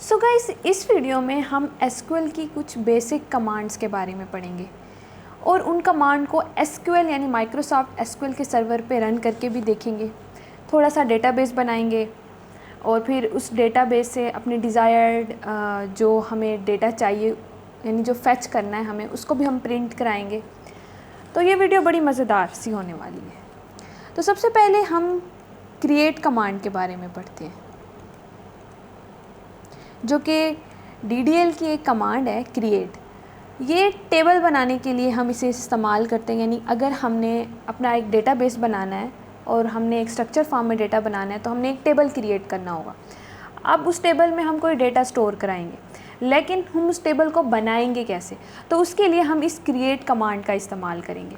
So guys, इस video में हम एसक्यूएल की कुछ बेसिक कमांड्स के बारे में पढ़ेंगे और उन कमांड को एसक्यूएल यानी माइक्रोसॉफ्ट एसक्यूएल के सर्वर पे रन करके भी देखेंगे। थोड़ा सा डेटाबेस बनाएंगे और फिर उस डेटाबेस से अपनी डिज़ायर्ड जो हमें डेटा चाहिए यानी जो फैच करना है हमें, उसको भी हम प्रिंट कराएंगे। तो ये वीडियो बड़ी मज़ेदार सी होने वाली है। तो सबसे पहले हम क्रिएट कमांड के बारे में पढ़ते हैं, जो कि DDL की एक कमांड है क्रिएट। ये टेबल बनाने के लिए हम इसे इस्तेमाल करते हैं, यानी अगर हमने अपना एक डेटाबेस बनाना है और हमने एक स्ट्रक्चर फॉर्म में डेटा बनाना है तो हमने एक टेबल क्रिएट करना होगा। अब उस टेबल में हम कोई डेटा स्टोर कराएंगे, लेकिन हम उस टेबल को बनाएंगे कैसे, तो उसके लिए हम इस क्रिएट कमांड का इस्तेमाल करेंगे।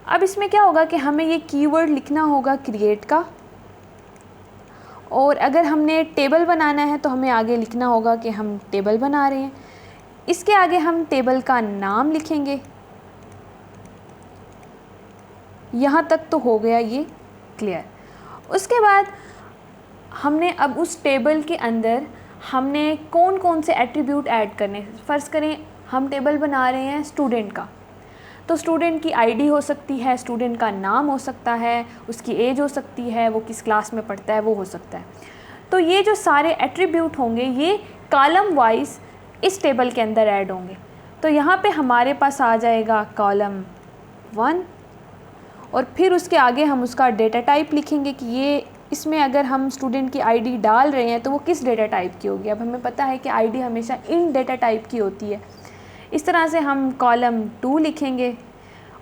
अब इसमें क्या होगा कि हमें ये कीवर्ड लिखना होगा क्रिएट का, और अगर हमने टेबल बनाना है तो हमें आगे लिखना होगा कि हम टेबल बना रहे हैं। इसके आगे हम टेबल का नाम लिखेंगे। यहाँ तक तो हो गया ये क्लियर। उसके बाद हमने अब उस टेबल के अंदर हमने कौन कौन से एट्रीब्यूट ऐड करने। फ़र्ज़ करें हम टेबल बना रहे हैं स्टूडेंट का, तो स्टूडेंट की आईडी हो सकती है, स्टूडेंट का नाम हो सकता है, उसकी एज हो सकती है, वो किस क्लास में पढ़ता है वो हो सकता है। तो ये जो सारे एट्रीब्यूट होंगे ये कॉलम वाइज इस टेबल के अंदर ऐड होंगे। तो यहाँ पे हमारे पास आ जाएगा कॉलम 1 और फिर उसके आगे हम उसका डेटा टाइप लिखेंगे कि ये इसमें अगर हम स्टूडेंट की आईडी डाल रहे हैं तो वो किस डेटा टाइप की होगी। अब हमें पता है कि आईडी हमेशा इन डेटा टाइप की होती है। इस तरह से हम कॉलम 2 लिखेंगे,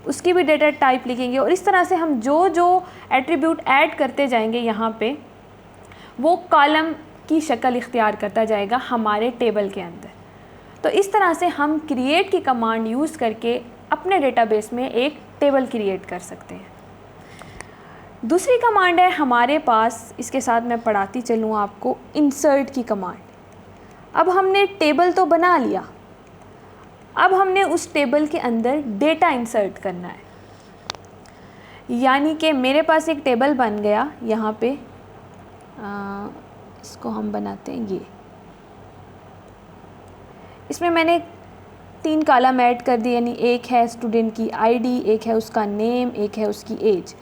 उसकी भी डेटा टाइप लिखेंगे, और इस तरह से हम जो जो एट्रीब्यूट ऐड करते जाएंगे यहाँ पे वो कॉलम की शक्ल इख्तियार करता जाएगा हमारे टेबल के अंदर। तो इस तरह से हम क्रिएट की कमांड यूज़ करके अपने डेटाबेस में एक टेबल क्रिएट कर सकते हैं। दूसरी कमांड है हमारे पास, इसके साथ मैं पढ़ाती चलूँ आपको, इंसर्ट की कमांड। अब हमने टेबल तो बना लिया, अब हमने उस टेबल के अंदर डेटा इंसर्ट करना है। यानी कि मेरे पास एक टेबल बन गया यहाँ पे, इसको हम बनाते हैं ये। इसमें मैंने 3 कॉलम ऐड कर दिए, यानी एक है स्टूडेंट की आईडी, एक है उसका नेम, एक है उसकी एज।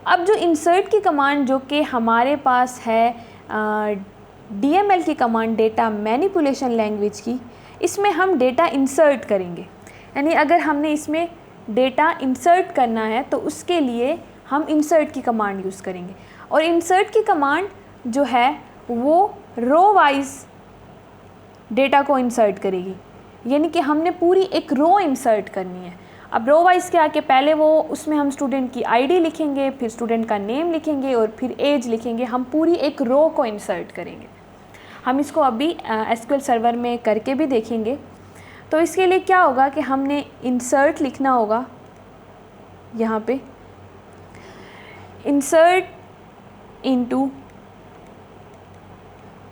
अब जो इंसर्ट की कमांड जो कि हमारे पास है DML की कमांड, डेटा मैनिपुलेशन लैंग्वेज की, इसमें हम डेटा इंसर्ट करेंगे। यानी अगर हमने इसमें डेटा इंसर्ट करना है तो उसके लिए हम इंसर्ट की कमांड यूज़ करेंगे। और इंसर्ट की कमांड जो है वो रो वाइज डेटा को इंसर्ट करेगी, यानी कि हमने पूरी एक रो इंसर्ट करनी है। अब रो वाइज क्या कि पहले वो उसमें हम स्टूडेंट की आईडी लिखेंगे, फिर स्टूडेंट का नेम लिखेंगे और फिर एज लिखेंगे। हम पूरी एक रो को इंसर्ट करेंगे। हम इसको अभी एसक्यूएल सर्वर में करके भी देखेंगे। तो इसके लिए क्या होगा कि हमने इंसर्ट लिखना होगा यहाँ पे, इंसर्ट इनटू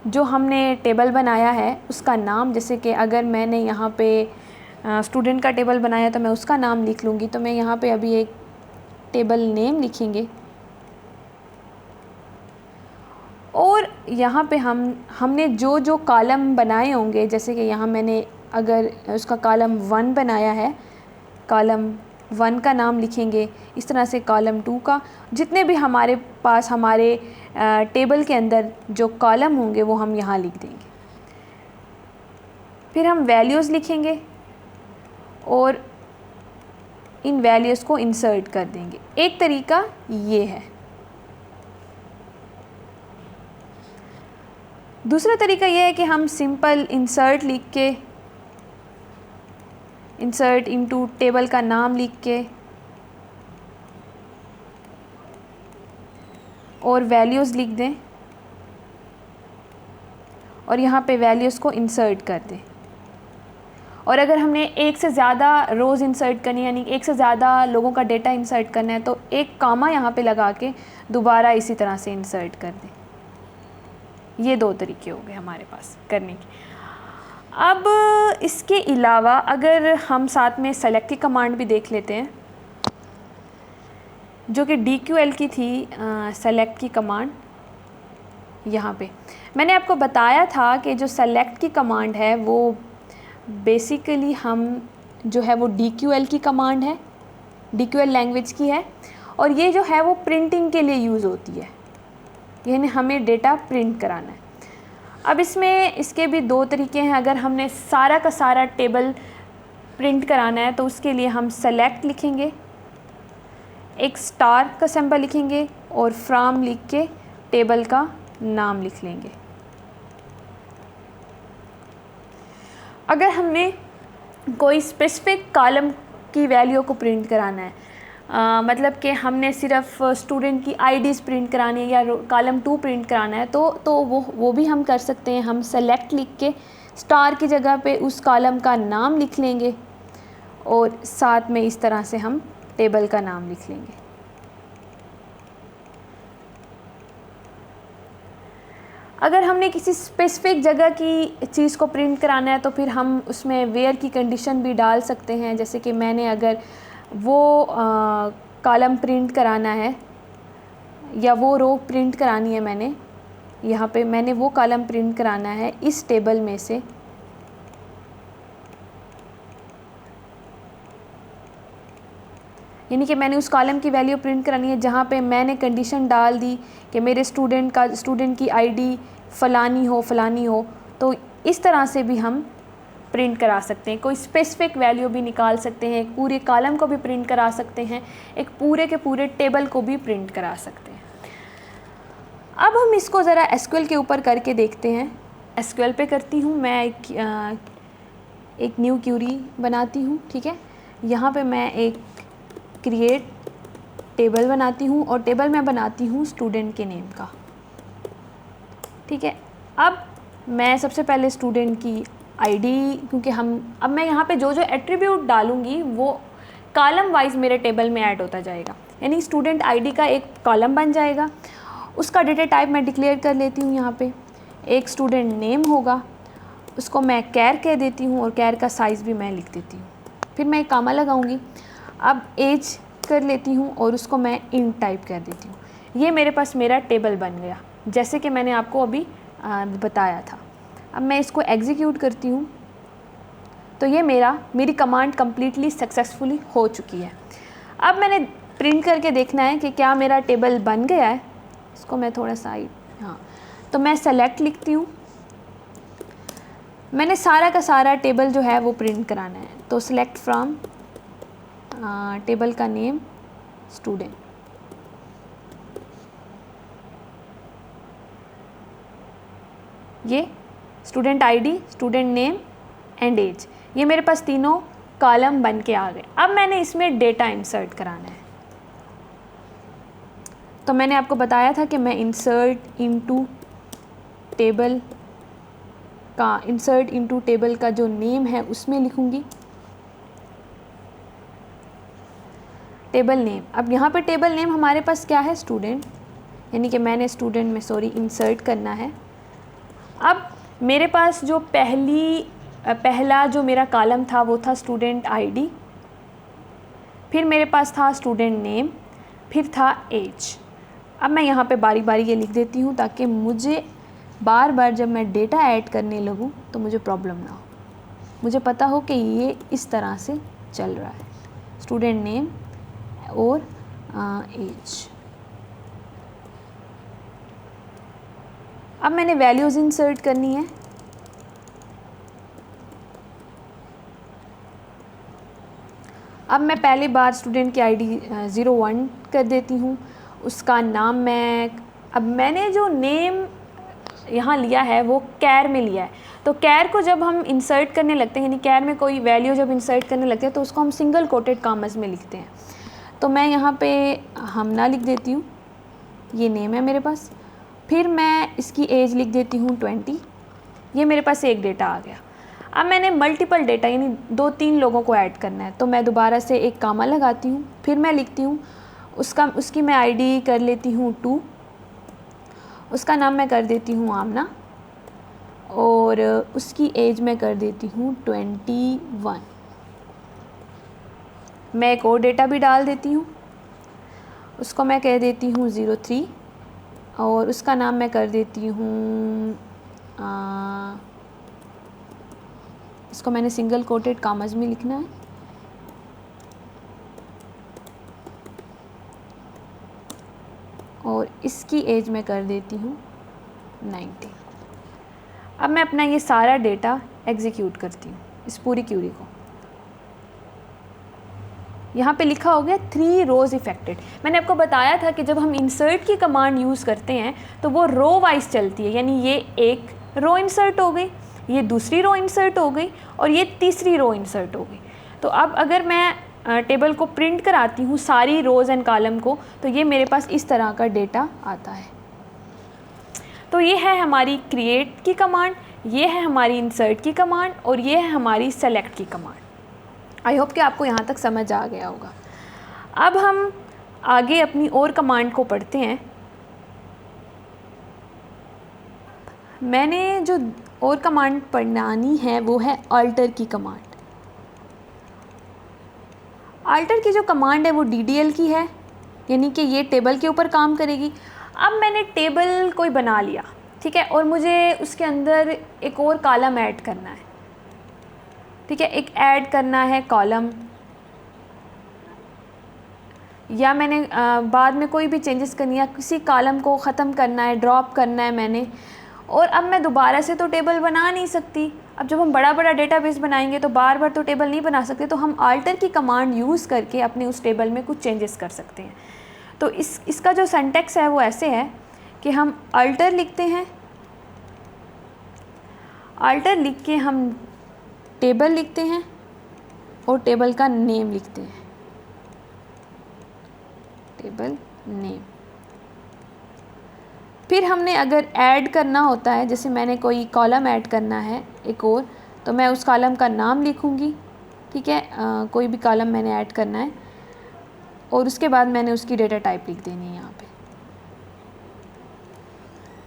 जो हमने टेबल बनाया है उसका नाम। जैसे कि अगर मैंने यहाँ पे स्टूडेंट का टेबल बनाया तो मैं उसका नाम लिख लूँगी, तो मैं यहाँ पे अभी एक टेबल नेम लिखेंगे और यहाँ पे हमने जो जो कॉलम बनाए होंगे, जैसे कि यहाँ मैंने अगर उसका कॉलम 1 बनाया है, कॉलम 1 का नाम लिखेंगे। इस तरह से कॉलम 2 का, जितने भी हमारे पास हमारे टेबल के अंदर जो कॉलम होंगे वो हम यहाँ लिख देंगे। फिर हम वैल्यूज़ लिखेंगे और इन वैल्यूज़ को इंसर्ट कर देंगे। एक तरीका ये है। दूसरा तरीका यह है कि हम सिंपल इंसर्ट लिख के, इंसर्ट इनटू टेबल का नाम लिख के और वैल्यूज़ लिख दें और यहाँ पे वैल्यूज़ को इंसर्ट कर दें। और अगर हमने एक से ज़्यादा रोज़ इंसर्ट करनी, यानी एक से ज़्यादा लोगों का डेटा इंसर्ट करना है, तो एक कामा यहाँ पे लगा के दोबारा इसी तरह से इंसर्ट कर दें। ये 2 तरीके हो गए हमारे पास करने के। अब इसके अलावा अगर हम साथ में सेलेक्ट की कमांड भी देख लेते हैं, जो कि DQL की थी, सेलेक्ट की कमांड। यहाँ पे मैंने आपको बताया था कि जो सेलेक्ट की कमांड है वो बेसिकली हम जो है वो DQL की कमांड है, DQL लैंग्वेज की है, और ये जो है वो प्रिंटिंग के लिए यूज़ होती है, यानी हमें डेटा प्रिंट कराना है। अब इसमें इसके भी दो तरीके हैं। अगर हमने सारा का सारा टेबल प्रिंट कराना है तो उसके लिए हम सेलेक्ट लिखेंगे, एक स्टार का सिंबल लिखेंगे और फ्रॉम लिख के टेबल का नाम लिख लेंगे। अगर हमने कोई स्पेसिफिक कॉलम की वैल्यू को प्रिंट कराना है, मतलब कि हमने सिर्फ स्टूडेंट की आईडीज़ प्रिंट करानी है या कॉलम 2 प्रिंट कराना है तो वो भी हम कर सकते हैं। हम सेलेक्ट लिख के स्टार की जगह पे उस कॉलम का नाम लिख लेंगे और साथ में इस तरह से हम टेबल का नाम लिख लेंगे। अगर हमने किसी स्पेसिफिक जगह की चीज़ को प्रिंट कराना है तो फिर हम उसमें वेयर की कंडीशन भी डाल सकते हैं। जैसे कि मैंने अगर वो कॉलम प्रिंट कराना है या वो रो प्रिंट करानी है, मैंने यहाँ पे मैंने वो कॉलम प्रिंट कराना है इस टेबल में से, यानी कि मैंने उस कॉलम की वैल्यू प्रिंट करानी है जहाँ पे मैंने कंडीशन डाल दी कि मेरे स्टूडेंट की आईडी फ़लानी हो, तो इस तरह से भी हम प्रिंट करा सकते हैं। कोई स्पेसिफिक वैल्यू भी निकाल सकते हैं, एक पूरे कॉलम को भी प्रिंट करा सकते हैं, एक पूरे के पूरे टेबल को भी प्रिंट करा सकते हैं। अब हम इसको ज़रा एसक्यूएल के ऊपर करके देखते हैं। एसक्यूएल पे करती हूँ मैं, एक न्यू क्यूरी बनाती हूँ, ठीक है। यहाँ पे मैं एक क्रिएट टेबल बनाती हूँ और टेबल में बनाती हूँ स्टूडेंट के नेम का, ठीक है। अब मैं सबसे पहले स्टूडेंट की आईडी, क्योंकि अब मैं यहाँ पे जो जो एट्रीब्यूट डालूँगी वो कॉलम वाइज मेरे टेबल में ऐड होता जाएगा, यानी स्टूडेंट आईडी का एक कॉलम बन जाएगा। उसका डेटा टाइप मैं डिक्लेयर कर लेती हूँ। यहाँ पे एक स्टूडेंट नेम होगा, उसको मैं कैर कह देती हूँ और कैर का साइज़ भी मैं लिख देती हूँ। फिर मैं एक कामा लगाऊँगी। अब एज कर लेती हूँ और उसको मैं इन टाइप कर देती हूँ। ये मेरे पास मेरा टेबल बन गया, जैसे कि मैंने आपको अभी बताया था। अब मैं इसको एग्जीक्यूट करती हूँ तो ये मेरी कमांड कम्प्लीटली सक्सेसफुली हो चुकी है। अब मैंने प्रिंट करके देखना है कि क्या मेरा टेबल बन गया है। इसको मैं थोड़ा सा तो मैं सेलेक्ट लिखती हूँ। मैंने सारा का सारा टेबल जो है वो प्रिंट कराना है, तो सिलेक्ट फ्रॉम टेबल का नेम स्टूडेंट, ये student ID, student name and age, ये मेरे पास तीनों कॉलम बन के आ गए। अब मैंने इसमें डेटा इंसर्ट कराना है। तो मैंने आपको बताया था कि मैं इंसर्ट इनटू टेबल का जो नेम है उसमें लिखूंगी टेबल नेम। अब यहाँ पे टेबल नेम हमारे पास क्या है, स्टूडेंट, यानी कि मैंने स्टूडेंट में इंसर्ट करना है। अब मेरे पास जो पहला जो मेरा कॉलम था वो था स्टूडेंट आईडी, फिर मेरे पास था स्टूडेंट नेम, फिर था एज। अब मैं यहाँ पे बारी बारी ये लिख देती हूँ ताकि मुझे बार बार जब मैं डेटा ऐड करने लगूँ तो मुझे प्रॉब्लम ना हो, मुझे पता हो कि ये इस तरह से चल रहा है, स्टूडेंट नेम और एज। अब मैंने वैल्यूज़ इंसर्ट करनी है। अब मैं पहली बार स्टूडेंट की आईडी 01 कर देती हूँ। उसका नाम मैंने जो नेम यहाँ लिया है वो कैर में लिया है, तो कैर को जब हम इंसर्ट करने लगते हैं, यानी कैर में कोई वैल्यू जब इंसर्ट करने लगते हैं तो उसको हम सिंगल कोटेड कॉमास में लिखते हैं। तो मैं यहाँ पे हमना लिख देती हूँ, ये नेम है मेरे पास। फिर मैं इसकी एज लिख देती हूँ 20, ये मेरे पास एक डेटा आ गया। अब मैंने मल्टीपल डेटा यानी 2-3 लोगों को ऐड करना है, तो मैं दोबारा से एक कामा लगाती हूँ, फिर मैं लिखती हूँ उसकी मैं आईडी कर लेती हूँ 2, उसका नाम मैं कर देती हूँ आमना और उसकी एज मैं कर देती हूँ 21। मैं एक और डेटा भी डाल देती हूँ, उसको मैं कह देती हूँ 03 और उसका नाम मैं कर देती हूँ, इसको मैंने सिंगल कोटेड कॉमास में लिखना है, और इसकी एज मैं कर देती हूँ 90। अब मैं अपना ये सारा डेटा एग्जीक्यूट करती हूँ, इस पूरी क्यूरी को। यहाँ पे लिखा हो गया 3 रोज़ इफेक्टेड। मैंने आपको बताया था कि जब हम इंसर्ट की कमांड यूज़ करते हैं तो वो रो वाइज चलती है, यानी ये एक रो इंसर्ट हो गई, ये दूसरी रो इंसर्ट हो गई, और ये तीसरी रो इंसर्ट हो गई। तो अब अगर मैं टेबल को प्रिंट कराती हूँ सारी रोज़ एंड कॉलम को, तो ये मेरे पास इस तरह का डेटा आता है। तो ये है हमारी क्रिएट की कमांड, ये है हमारी इंसर्ट की कमांड, और ये है हमारी सेलेक्ट की कमांड। आई होप कि आपको यहाँ तक समझ आ गया होगा। अब हम आगे अपनी और कमांड को पढ़ते हैं। मैंने जो और कमांड पढ़ानी है वो है अल्टर की कमांड। अल्टर की जो कमांड है वो DDL की है, यानी कि ये टेबल के ऊपर काम करेगी। अब मैंने टेबल कोई बना लिया, ठीक है, और मुझे उसके अंदर एक और कॉलम ऐड करना है, ठीक है, एक ऐड करना है कॉलम, या मैंने बाद में कोई भी चेंजेस करनी है, किसी कॉलम को ख़त्म करना है, ड्रॉप करना है मैंने, और अब मैं दोबारा से तो टेबल बना नहीं सकती। अब जब हम बड़ा बड़ा डेटाबेस बनाएंगे तो बार बार तो टेबल नहीं बना सकते, तो हम अल्टर की कमांड यूज़ करके अपने उस टेबल में कुछ चेंजेस कर सकते हैं। तो इसका जो सिंटैक्स है वो ऐसे है कि हम अल्टर लिखते हैं, अल्टर लिख के हम टेबल लिखते हैं और टेबल का नेम लिखते हैं, टेबल नेम। फिर हमने अगर ऐड करना होता है, जैसे मैंने कोई कॉलम ऐड करना है एक और, तो मैं उस कॉलम का नाम लिखूँगी, ठीक है, कोई भी कॉलम मैंने ऐड करना है, और उसके बाद मैंने उसकी डेटा टाइप लिख देनी है यहाँ पे।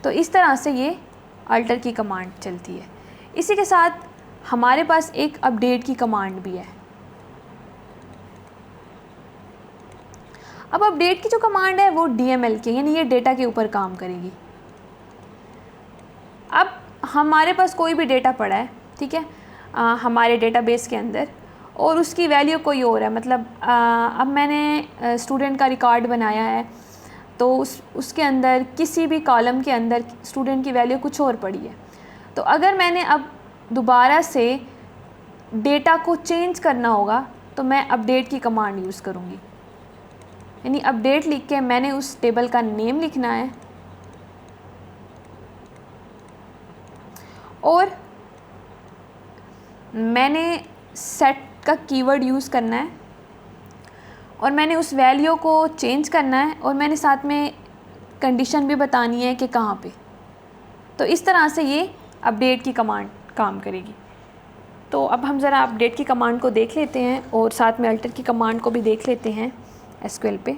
तो इस तरह से ये अल्टर की कमांड चलती है। इसी के साथ हमारे पास एक अपडेट की कमांड भी है। अब अपडेट की जो कमांड है वो DML की, यानी ये डेटा के ऊपर काम करेगी। अब हमारे पास कोई भी डेटा पड़ा है, ठीक है, हमारे डेटाबेस के अंदर, और उसकी वैल्यू कोई और है, मतलब अब मैंने स्टूडेंट का रिकॉर्ड बनाया है, तो उसके अंदर किसी भी कॉलम के अंदर स्टूडेंट की वैल्यू कुछ और पड़ी है। तो अगर मैंने अब दोबारा से डेटा को चेंज करना होगा तो मैं अपडेट की कमांड यूज़ करूँगी, यानी अपडेट लिख के मैंने उस टेबल का नेम लिखना है, और मैंने सेट का कीवर्ड यूज़ करना है, और मैंने उस वैल्यू को चेंज करना है, और मैंने साथ में कंडीशन भी बतानी है कि कहाँ पे। तो इस तरह से ये अपडेट की कमांड काम करेगी। तो अब हम ज़रा अपडेट की कमांड को देख लेते हैं और साथ में अल्टर की कमांड को भी देख लेते हैं SQL पे।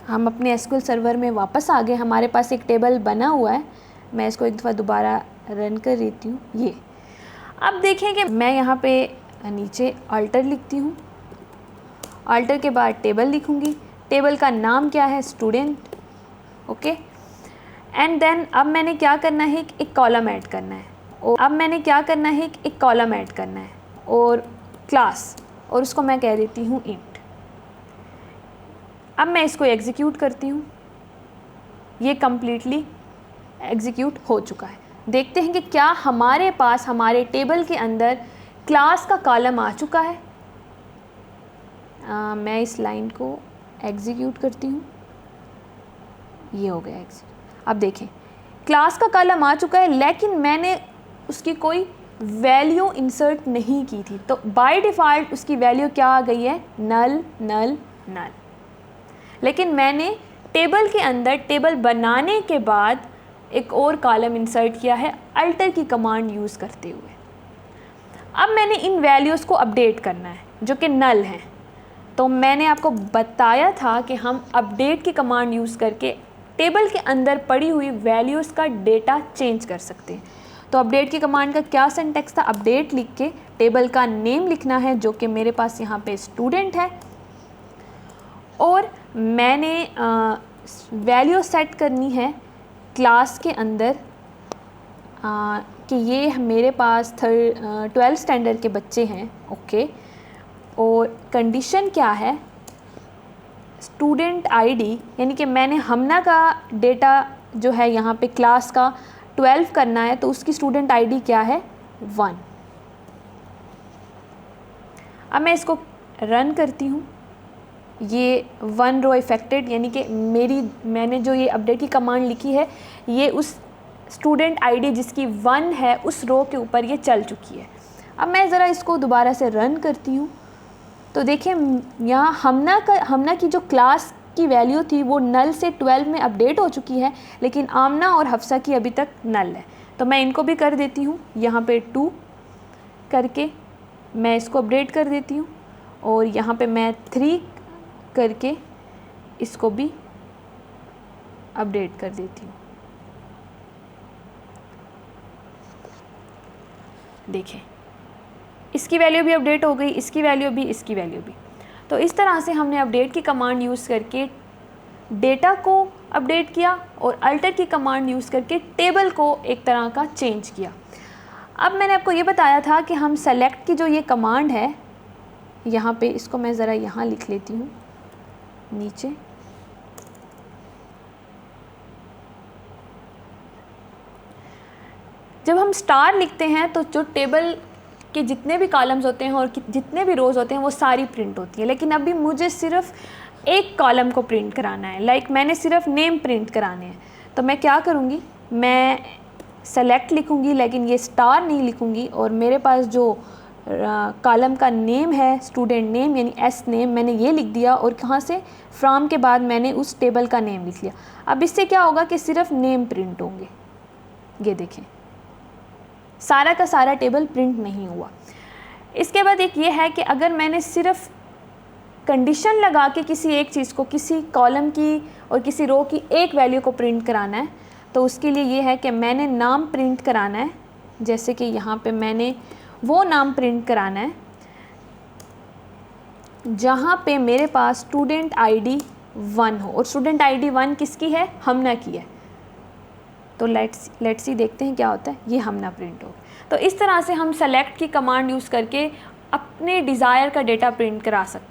हम अपने SQL सर्वर में वापस आ गए। हमारे पास एक टेबल बना हुआ है, मैं इसको एक दफ़ा दोबारा रन कर देती हूँ। ये अब देखें कि मैं यहाँ पे नीचे अल्टर लिखती हूँ, अल्टर के बाद टेबल लिखूँगी, टेबल का नाम क्या है, स्टूडेंट, ओके। एंड देन अब मैंने क्या करना है, एक कॉलम ऐड करना है, और अब मैंने क्या करना है, एक कॉलम ऐड करना है और क्लास, और उसको मैं कह देती हूँ इंट। अब मैं इसको एग्जीक्यूट करती हूँ, ये कम्प्लीटली एग्जीक्यूट हो चुका है। देखते हैं कि क्या हमारे पास हमारे टेबल के अंदर क्लास का कॉलम आ चुका है। मैं इस लाइन को एग्जीक्यूट करती हूँ, ये हो गया एग्जीक्यूट। अब देखें क्लास का कॉलम आ चुका है, लेकिन मैंने उसकी कोई वैल्यू इंसर्ट नहीं की थी, तो बाय डिफ़ॉल्ट उसकी वैल्यू क्या आ गई है, नल नल नल। लेकिन मैंने टेबल के अंदर टेबल बनाने के बाद एक और कॉलम इंसर्ट किया है अल्टर की कमांड यूज़ करते हुए। अब मैंने इन वैल्यूज़ को अपडेट करना है जो कि नल हैं। तो मैंने आपको बताया था कि हम अपडेट की कमांड यूज़ करके टेबल के अंदर पड़ी हुई वैल्यूज़ का डेटा चेंज कर सकते हैं। तो अपडेट की कमांड का क्या सिंटैक्स था, अपडेट लिख के टेबल का नेम लिखना है जो कि मेरे पास यहाँ पे स्टूडेंट है, और मैंने वैल्यू सेट करनी है क्लास के अंदर कि ये मेरे पास 12 स्टैंडर्ड के बच्चे हैं, ओके। और कंडीशन क्या है, स्टूडेंट आईडी, यानी कि मैंने हमना का डेटा जो है यहाँ पे क्लास का 12 करना है, तो उसकी स्टूडेंट आईडी क्या है, 1। अब मैं इसको रन करती हूँ, ये 1 रो इफेक्टेड, यानी कि मैंने जो ये अपडेट की कमांड लिखी है ये उस स्टूडेंट आईडी जिसकी 1 है उस रो के ऊपर ये चल चुकी है। अब मैं ज़रा इसको दोबारा से रन करती हूँ, तो देखिए यहाँ हमना की जो क्लास की वैल्यू थी वो नल से 12 में अपडेट हो चुकी है, लेकिन आमना और हफ्सा की अभी तक नल है। तो मैं इनको भी कर देती हूँ, यहाँ पे 2 करके मैं इसको अपडेट कर देती हूँ, और यहाँ पे मैं 3 करके इसको भी अपडेट कर देती हूँ। देखें, इसकी वैल्यू भी अपडेट हो गई, इसकी वैल्यू भी, इसकी वैल्यू भी। तो इस तरह से हमने अपडेट की कमांड यूज़ करके डेटा को अपडेट किया और अल्टर की कमांड यूज़ करके टेबल को एक तरह का चेंज किया। अब मैंने आपको ये बताया था कि हम सेलेक्ट की जो ये कमांड है, यहाँ पे इसको मैं ज़रा यहाँ लिख लेती हूँ नीचे, जब हम स्टार लिखते हैं तो जो टेबल के जितने भी कॉलम्स होते हैं और जितने भी रोज़ होते हैं वो सारी प्रिंट होती है, लेकिन अभी मुझे सिर्फ एक कॉलम को प्रिंट कराना है, लाइक मैंने सिर्फ नेम प्रिंट कराने हैं। तो मैं क्या करूँगी, मैं सेलेक्ट लिखूँगी लेकिन ये स्टार नहीं लिखूँगी, और मेरे पास जो कॉलम का नेम है स्टूडेंट नेम यानी एस नेम, मैंने ये लिख दिया, और कहाँ से, फ्रॉम के बाद मैंने उस टेबल का नेम लिख लिया। अब इससे क्या होगा कि सिर्फ नेम प्रिंट होंगे, ये देखें सारा का सारा टेबल प्रिंट नहीं हुआ। इसके बाद एक ये है कि अगर मैंने सिर्फ कंडीशन लगा के किसी एक चीज़ को, किसी कॉलम की और किसी रो की एक वैल्यू को प्रिंट कराना है, तो उसके लिए ये है कि मैंने नाम प्रिंट कराना है। जैसे कि यहाँ पे मैंने वो नाम प्रिंट कराना है जहाँ पे मेरे पास स्टूडेंट आईडी 1 हो, और स्टूडेंट आईडी 1 किसकी है, हमना की है। तो लेट्स सी देखते हैं क्या होता है, ये हमना प्रिंट हो। तो इस तरह से हम सेलेक्ट की कमांड यूज़ करके अपने डिज़ायर का डेटा प्रिंट करा सकते।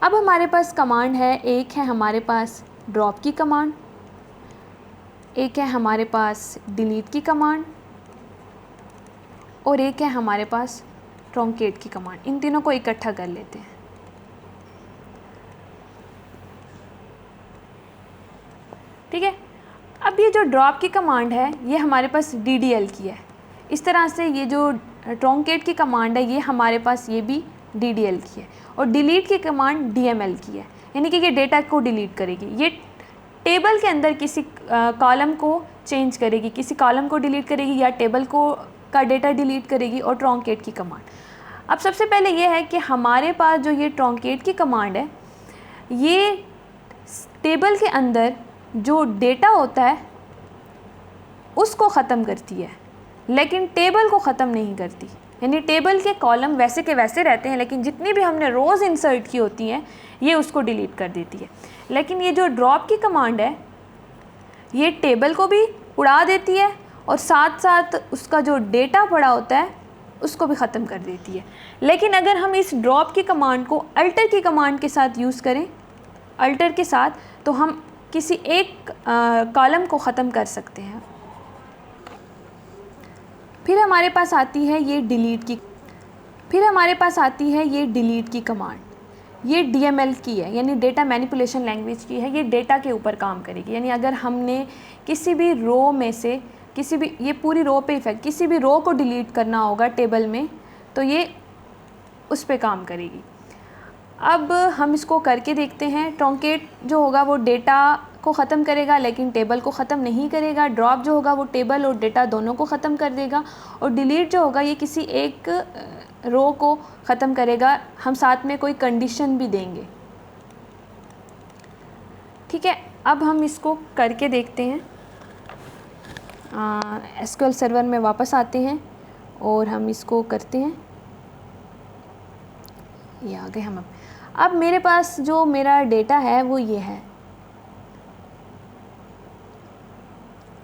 अब हमारे पास कमांड है, एक है हमारे पास ड्रॉप की कमांड, एक है हमारे पास डिलीट की कमांड, और एक है हमारे पास ट्रंकेट की कमांड। इन तीनों को इकट्ठा कर लेते हैं। ठीक है, अब ये जो ड्रॉप की कमांड है ये हमारे पास DDL की है। इस तरह से ये जो ट्रंकेट की कमांड है ये हमारे पास ये भी DDL की है, और डिलीट की कमांड DML की है, यानी कि ये डेटा को डिलीट करेगी। ये टेबल के अंदर किसी कॉलम को चेंज करेगी, किसी कॉलम को डिलीट करेगी या टेबल को का डेटा डिलीट करेगी, और ट्रंकेट की कमांड। अब सबसे पहले ये है कि हमारे पास जो ये ट्रंकेट की कमांड है ये टेबल के अंदर जो डेटा होता है उसको ख़त्म करती है, लेकिन टेबल को ख़त्म नहीं करती। यानी टेबल के कॉलम वैसे के वैसे रहते हैं, लेकिन जितनी भी हमने रोज़ इंसर्ट की होती हैं ये उसको डिलीट कर देती है। लेकिन ये जो ड्रॉप की कमांड है ये टेबल को भी उड़ा देती है, और साथ साथ उसका जो डेटा पड़ा होता है उसको भी ख़त्म कर देती है। लेकिन अगर हम इस ड्रॉप की कमांड को अल्टर की कमांड के साथ यूज़ करें, अल्टर के साथ, तो हम किसी एक कॉलम को ख़त्म कर सकते हैं। फिर हमारे पास आती है ये डिलीट की कमांड। ये DML की है, यानी डेटा मैनिपुलेशन लैंग्वेज की है। ये डेटा के ऊपर काम करेगी, यानी अगर हमने किसी भी रो में से ये पूरी रो पे इफेक्ट, किसी भी रो को डिलीट करना होगा टेबल में, तो ये उस पे काम करेगी। अब हम इसको करके देखते हैं। ट्रंकेट जो होगा वो डेटा को ख़त्म करेगा लेकिन टेबल को ख़त्म नहीं करेगा। ड्रॉप जो होगा वो टेबल और डेटा दोनों को ख़त्म कर देगा, और डिलीट जो होगा ये किसी एक रो को ख़त्म करेगा। हम साथ में कोई कंडीशन भी देंगे। ठीक है, अब हम इसको करके देखते हैं। SQL सर्वर में वापस आते हैं और हम इसको करते हैं। ये आ गए हम। अब मेरे पास जो मेरा डेटा है वो ये है,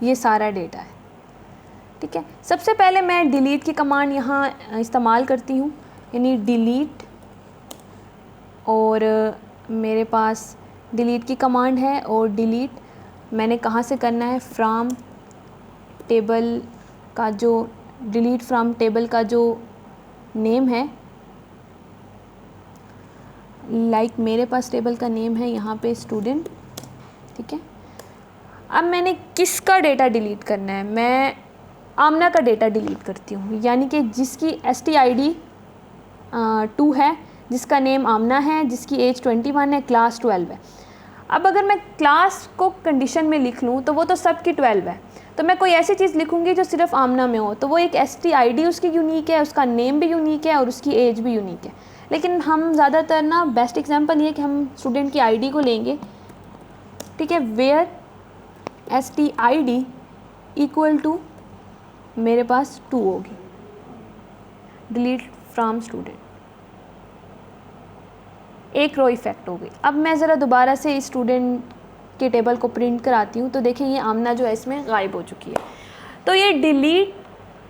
ये सारा डेटा है, ठीक है। सबसे पहले मैं डिलीट की कमांड यहाँ इस्तेमाल करती हूँ, यानी डिलीट, और मेरे पास डिलीट की कमांड है, और डिलीट मैंने कहाँ से करना है, फ्रॉम टेबल का जो डिलीट फ्रॉम टेबल का जो नेम है, लाइक मेरे पास टेबल का नेम है यहाँ पे स्टूडेंट, ठीक है। अब मैंने किसका डेटा डिलीट करना है, मैं आमना का डेटा डिलीट करती हूँ, यानी कि जिसकी STID 2 है, जिसका नेम आमना है, जिसकी एज 21 है, क्लास 12 है। अब अगर मैं क्लास को कंडीशन में लिख लूँ तो वो तो सबकी 12 है, तो मैं कोई ऐसी चीज़ लिखूँगी जो सिर्फ आमना में हो, तो वो एक STID उसकी यूनिक है, उसका नेम भी यूनिक है और उसकी एज भी यूनिक है। लेकिन हम ज़्यादातर ना बेस्ट एग्जांपल ये कि हम स्टूडेंट की ID को लेंगे, ठीक है, वेयर STID इक्वल टू मेरे पास 2 होगी, डिलीट फ्रॉम स्टूडेंट, एक रो इफ़ेक्ट हो गई। अब मैं ज़रा दोबारा से इस स्टूडेंट के टेबल को प्रिंट कराती हूँ, तो देखिए ये आमना जो है इसमें गायब हो चुकी है। तो ये डिलीट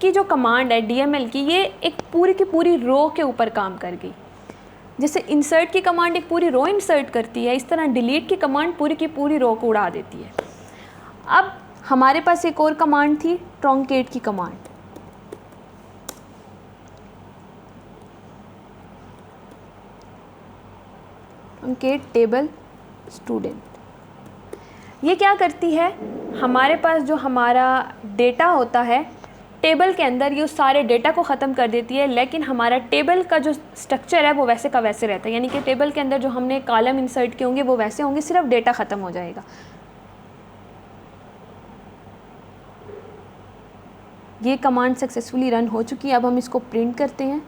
की जो कमांड है DML की, ये एक पूरी की पूरी रो के ऊपर काम कर गई। जैसे इंसर्ट की कमांड एक पूरी रो इंसर्ट करती है, इस तरह डिलीट की कमांड पूरी की पूरी रो को उड़ा देती है। अब हमारे पास एक और कमांड थी, ट्रंकेट की कमांड। ट्रंकेट टेबल स्टूडेंट, ये क्या करती है, हमारे पास जो हमारा डेटा होता है टेबल के अंदर, ये उस सारे डेटा को ख़त्म कर देती है, लेकिन हमारा टेबल का जो स्ट्रक्चर है वो वैसे का वैसे रहता है। यानी कि टेबल के अंदर जो हमने कॉलम इंसर्ट किए होंगे वो वैसे होंगे, सिर्फ डेटा ख़त्म हो जाएगा। ये कमांड सक्सेसफुली रन हो चुकी है। अब हम इसको प्रिंट करते हैं,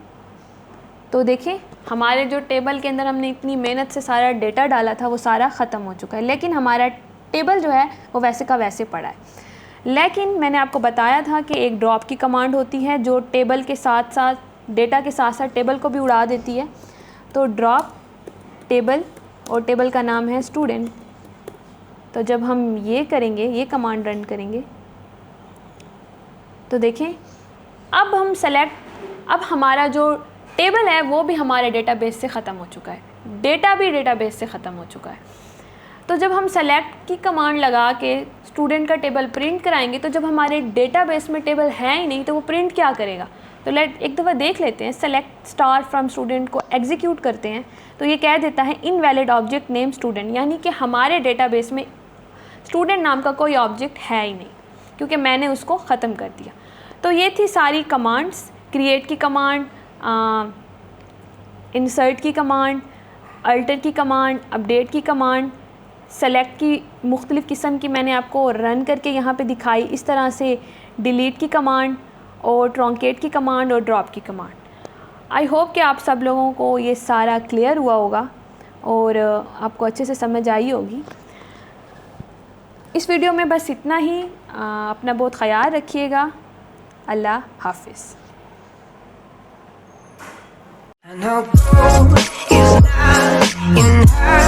तो देखें हमारे जो टेबल के अंदर हमने इतनी मेहनत से सारा डेटा डाला था वो सारा ख़त्म हो चुका है, लेकिन हमारा टेबल जो है वो वैसे का वैसे पड़ा है। लेकिन मैंने आपको बताया था कि एक ड्रॉप की कमांड होती है जो टेबल के साथ साथ, डेटा के साथ साथ टेबल को भी उड़ा देती है। तो ड्रॉप टेबल, और टेबल का नाम है स्टूडेंट। तो जब हम ये करेंगे, ये कमांड रन करेंगे, तो देखें अब हम सेलेक्ट, अब हमारा जो टेबल है वो भी हमारे डेटाबेस से ख़त्म हो चुका है, डेटा भी डेटाबेस से ख़त्म हो चुका है। तो जब हम सेलेक्ट की कमांड लगा के स्टूडेंट का टेबल प्रिंट कराएंगे, तो जब हमारे डेटाबेस में टेबल है ही नहीं तो वो प्रिंट क्या करेगा। तो एक दफ़ा देख लेते हैं, सेलेक्ट स्टार फ्रॉम स्टूडेंट को एग्जीक्यूट करते हैं, तो ये कह देता है इनवैलिड ऑब्जेक्ट नेम स्टूडेंट, यानी कि हमारे डेटाबेस में स्टूडेंट नाम का कोई ऑब्जेक्ट है ही नहीं, क्योंकि मैंने उसको ख़त्म कर दिया। तो ये थी सारी कमांड्स, क्रिएट की कमांड, इंसर्ट की कमांड, अल्टर की कमांड, अपडेट की कमांड, सेलेक्ट की मुख्तलिफ़ किस्म की मैंने आपको रन करके यहाँ पे दिखाई। इस तरह से डिलीट की कमांड और ट्रंकेट की कमांड और ड्रॉप की कमांड। आई होप कि आप सब लोगों को ये सारा क्लियर हुआ होगा और आपको अच्छे से समझ आई होगी। इस वीडियो में बस इतना ही। अपना बहुत ख़याल रखिएगा। अल्लाह हाफिज़। I know gold is not enough.